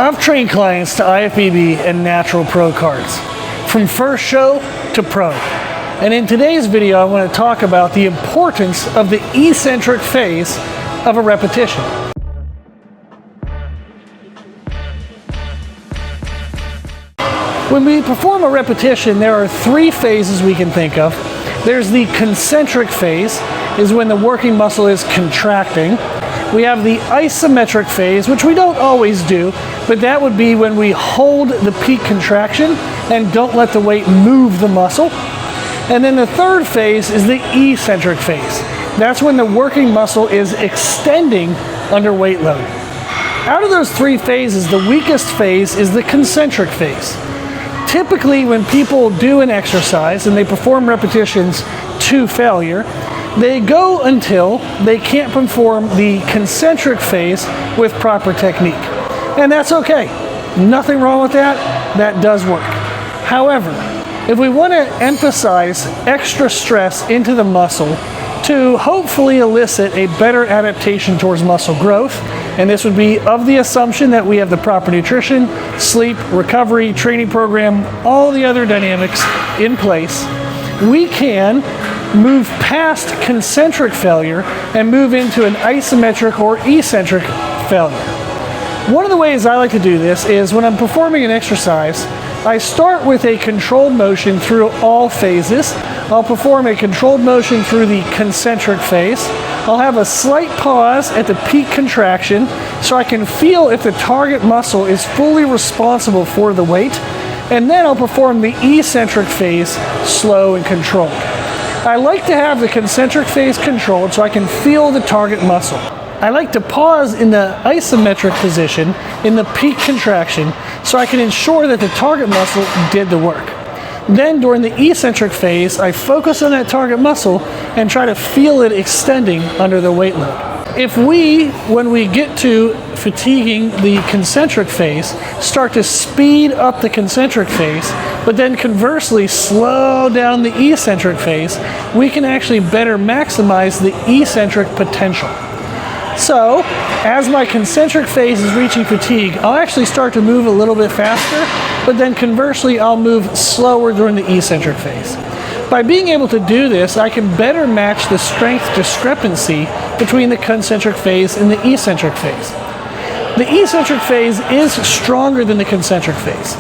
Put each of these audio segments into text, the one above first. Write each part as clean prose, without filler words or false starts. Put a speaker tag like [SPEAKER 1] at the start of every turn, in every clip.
[SPEAKER 1] I've trained clients to IFBB and Natural Pro Cards, from first show to pro. And in today's video, I want to talk about the importance of the eccentric phase of a repetition. When we perform a repetition, there are three phases we can think of. There's the concentric phase, is when the working muscle is contracting. We have the isometric phase, which we don't always do, but that would be when we hold the peak contraction and don't let the weight move the muscle. And then the third phase is the eccentric phase. That's when the working muscle is extending under weight load. Out of those three phases, the weakest phase is the concentric phase. Typically, when people do an exercise and they perform repetitions to failure, they go until they can't perform the concentric phase with proper technique. And that's okay. Nothing wrong with that. That does work. However, if we want to emphasize extra stress into the muscle to hopefully elicit a better adaptation towards muscle growth, and this would be of the assumption that we have the proper nutrition, sleep, recovery, training program, all the other dynamics in place, we can move past concentric failure and move into an isometric or eccentric failure. One of the ways I like to do this is when I'm performing an exercise, I start with a controlled motion through all phases. I'll perform a controlled motion through the concentric phase. I'll have a slight pause at the peak contraction so I can feel if the target muscle is fully responsible for the weight, and then I'll perform the eccentric phase slow and controlled. I like to have the concentric phase controlled so I can feel the target muscle. I like to pause in the isometric position in the peak contraction so I can ensure that the target muscle did the work. Then during the eccentric phase, I focus on that target muscle and try to feel it extending under the weight load. If we, when we get to fatiguing the concentric phase, start to speed up the concentric phase, but then conversely slow down the eccentric phase, we can actually better maximize the eccentric potential. So, as my concentric phase is reaching fatigue, I'll actually start to move a little bit faster, but then conversely, I'll move slower during the eccentric phase. By being able to do this, I can better match the strength discrepancy between the concentric phase and the eccentric phase. The eccentric phase is stronger than the concentric phase.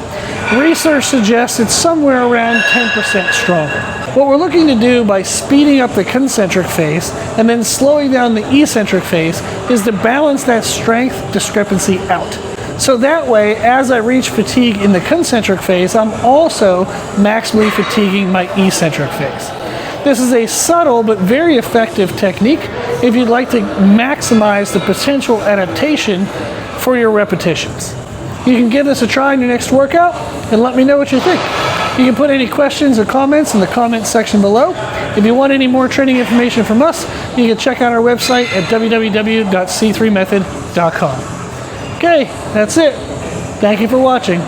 [SPEAKER 1] Research suggests it's somewhere around 10% stronger. What we're looking to do by speeding up the concentric phase and then slowing down the eccentric phase is to balance that strength discrepancy out. So that way, as I reach fatigue in the concentric phase, I'm also maximally fatiguing my eccentric phase. This is a subtle but very effective technique if you'd like to maximize the potential adaptation for your repetitions. You can give this a try in your next workout and let me know what you think. You can put any questions or comments in the comments section below. If you want any more training information from us, you can check out our website at www.c3method.com. Okay, that's it. Thank you for watching.